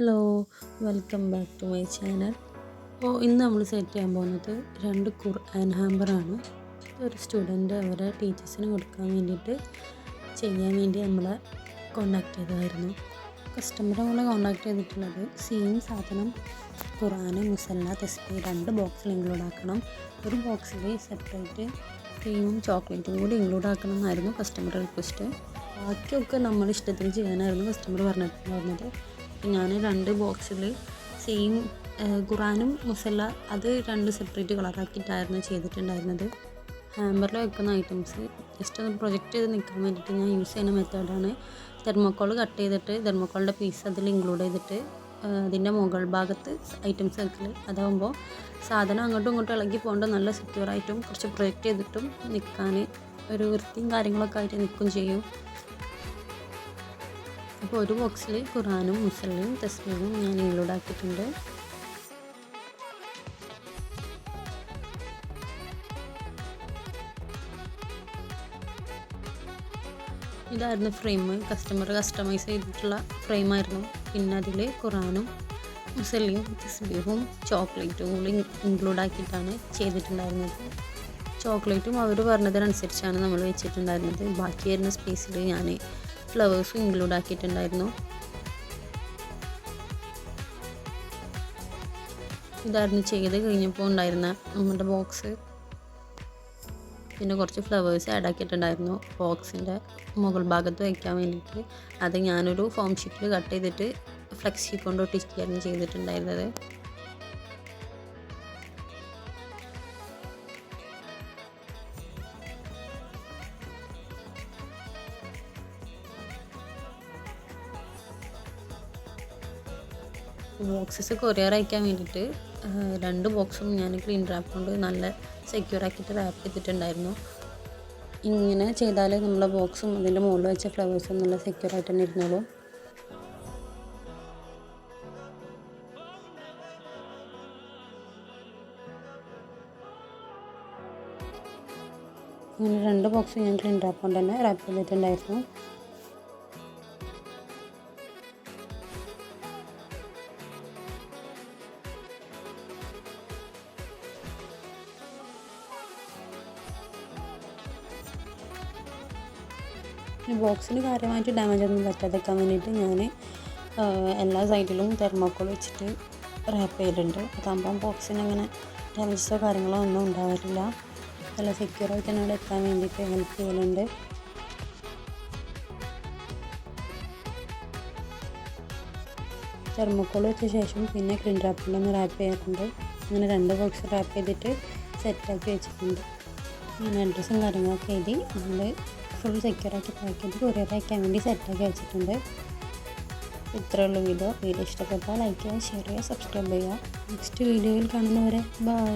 Hello, welcome back to my channel. അപ്പോൾ ഇന്ന് നമ്മൾ സെറ്റ് ചെയ്യാൻ പോകുന്നത് 2 ഖുർആൻ ഹാമ്പറാണ്. ഒരു സ്റ്റുഡൻറ്റ് അവരെ ടീച്ചേഴ്സിന് കൊടുക്കാൻ വേണ്ടിയിട്ട് ചെയ്യാൻ വേണ്ടി നമ്മളെ കോണ്ടാക്ട് ചെയ്തതായിരുന്നു. കസ്റ്റമർ നമ്മളെ കോണ്ടാക്ട് ചെയ്തിട്ടുള്ളത് സെയിം സാധനം ഖുർആൻ, മുസല്ല, തസ്ബീഹ് 2 ബോക്സിൽ ഇൻക്ലൂഡ് ആക്കണം. ഒരു ബോക്സിൽ സെപ്പറേറ്റ് ക്രീമും ചോക്ലേറ്റും കൂടി ഇൻക്ലൂഡ് ആക്കണം എന്നായിരുന്നു കസ്റ്റമർ റിക്വസ്റ്റ്. ബാക്കിയൊക്കെ നമ്മൾ ഇഷ്ടത്തിന് ചെയ്യാനായിരുന്നു കസ്റ്റമർ പറഞ്ഞിട്ടുണ്ടായിരുന്നത്. ഞാൻ 2 ബോക്സിൽ സെയിം ഖുർആനും മുസല്ല അത് 2 സെപ്പറേറ്റ് കളറാക്കിയിട്ടായിരുന്നു ചെയ്തിട്ടുണ്ടായിരുന്നത്. ഹാമ്പറിൽ വെക്കുന്ന ഐറ്റംസ് ജസ്റ്റ് ഒന്ന് പ്രൊജക്റ്റ് ചെയ്ത് നിൽക്കാൻ വേണ്ടിയിട്ട് ഞാൻ യൂസ് ചെയ്യുന്ന മെത്തേഡാണ് തെർമോക്കോൾ കട്ട് ചെയ്തിട്ട് തെർമോക്കോളിൻ്റെ പീസ് അതിൽ ഇൻക്ലൂഡ് ചെയ്തിട്ട് അതിൻ്റെ മുകൾ ഭാഗത്ത് ഐറ്റംസ് വെക്കൽ. അതാകുമ്പോൾ സാധനം അങ്ങോട്ടും ഇങ്ങോട്ടും ഇളകി പോകേണ്ട നല്ല സെക്യൂറായിട്ടും കുറച്ച് പ്രൊജക്റ്റ് ചെയ്തിട്ടും നിൽക്കാൻ ഒരു വൃത്തിയും കാര്യങ്ങളൊക്കെ ആയിട്ട് നിൽക്കും ചെയ്യും. അപ്പോൾ ഒരു ബോക്സിൽ ഖുർആനും മുസല്ലയും തസ്ബീഹും ഞാൻ ഇൻക്ലൂഡ് ആക്കിയിട്ടുണ്ട്. ഇതായിരുന്നു ഫ്രെയിം. കസ്റ്റമർ കസ്റ്റമൈസ് ചെയ്തിട്ടുള്ള ഫ്രെയിമായിരുന്നു. പിന്നെ അതിൽ ഖുർആനും മുസല്ലയും തസ്ബീഹും ചോക്ലേറ്റും കൂടി ഇൻക്ലൂഡ് ആക്കിയിട്ടാണ് ചെയ്തിട്ടുണ്ടായിരുന്നത്. ചോക്ലേറ്റും അവർ പറഞ്ഞതിനനുസരിച്ചാണ് നമ്മൾ വെച്ചിട്ടുണ്ടായിരുന്നത്. ബാക്കി വരുന്ന സ്പേസിൽ ഞാൻ ഫ്ലവേഴ്സും ഇൻക്ലൂഡ് ആക്കിയിട്ടുണ്ടായിരുന്നു. ഇതായിരുന്നു ചെയ്ത് കഴിഞ്ഞപ്പോൾ ഉണ്ടായിരുന്ന നമ്മുടെ ബോക്സ്. പിന്നെ കുറച്ച് ഫ്ലവേഴ്സ് ആഡ് ആക്കിയിട്ടുണ്ടായിരുന്നു ബോക്സിൻ്റെ മുകൾ ഭാഗത്ത് വയ്ക്കാൻ വേണ്ടിയിട്ട്. അത് ഞാനൊരു ഫോം ഷീറ്റിൽ കട്ട് ചെയ്തിട്ട് ഫ്ലെക്സി കൊണ്ട് ഒട്ടിക്കുകയായിരുന്നു ചെയ്തിട്ടുണ്ടായിരുന്നത്. ബോക്സസ് കൊറിയർ അയക്കാൻ വേണ്ടിയിട്ട് 2 ബോക്സും ഞാൻ ക്ലീൻ റാപ്പ് കൊണ്ട് നല്ല സെക്യൂർ ആക്കിയിട്ട് റാപ്പ് ചെയ്തിട്ടുണ്ടായിരുന്നു. ഇങ്ങനെ ചെയ്താൽ നമ്മളെ ബോക്സും അതിൻ്റെ മുകളിൽ വെച്ച ഫ്ലവേഴ്സും നല്ല സെക്യൂർ ആയിട്ട് തന്നെ ഇരുന്നോളൂ. അങ്ങനെ 2 ബോക്സും ഞാൻ ക്ലീൻ റാപ്പ് കൊണ്ട് തന്നെ റാപ്പ് ചെയ്തിട്ടുണ്ടായിരുന്നു. ബോക്സിന് കാര്യമായിട്ട് ഡാമേജ് ഒന്നും പറ്റാതിരിക്കാൻ വേണ്ടിയിട്ട് ഞാൻ എല്ലാ സൈഡിലും തെർമോക്കോൾ വെച്ചിട്ട് റാപ്പ് ചെയ്തിട്ടുണ്ട്. അതാകുമ്പം ബോക്സിന് അങ്ങനെ ഡാമേജസോ കാര്യങ്ങളോ ഒന്നും ഉണ്ടാവില്ല. നല്ല സെക്യൂറായിട്ട് തന്നെ അവിടെ എത്താൻ വേണ്ടിയിട്ട് ഹെൽപ്പ് ചെയ്യലുണ്ട്. തെർമോക്കോൾ വെച്ച ശേഷം പിന്നെ ക്ലീൻ റാപ്പിലൊന്ന് റാപ്പ് ചെയ്യാറുണ്ട്. അങ്ങനെ 2 ബോക്സ് റാപ്പ് ചെയ്തിട്ട് സെറ്റാക്കി വെച്ചിട്ടുണ്ട്. അങ്ങനെ അഡ്രസ്സും കാര്യങ്ങളൊക്കെ എഴുതി നമ്മൾ ഫുൾ സെക്യൂറാക്കി പാക്ക് ചെയ്ത് കൊറിയർ അയക്കാൻ വേണ്ടി സെറ്റാക്കി വെച്ചിട്ടുണ്ട്. ഇത്രയുള്ള വീഡിയോ ഇഷ്ടപ്പെട്ടാൽ ലൈക്ക് ചെയ്യുക, ഷെയർ ചെയ്യുക, സബ്സ്ക്രൈബ് ചെയ്യുക. നെക്സ്റ്റ് വീഡിയോയിൽ കാണുന്നവരെ ബൈ.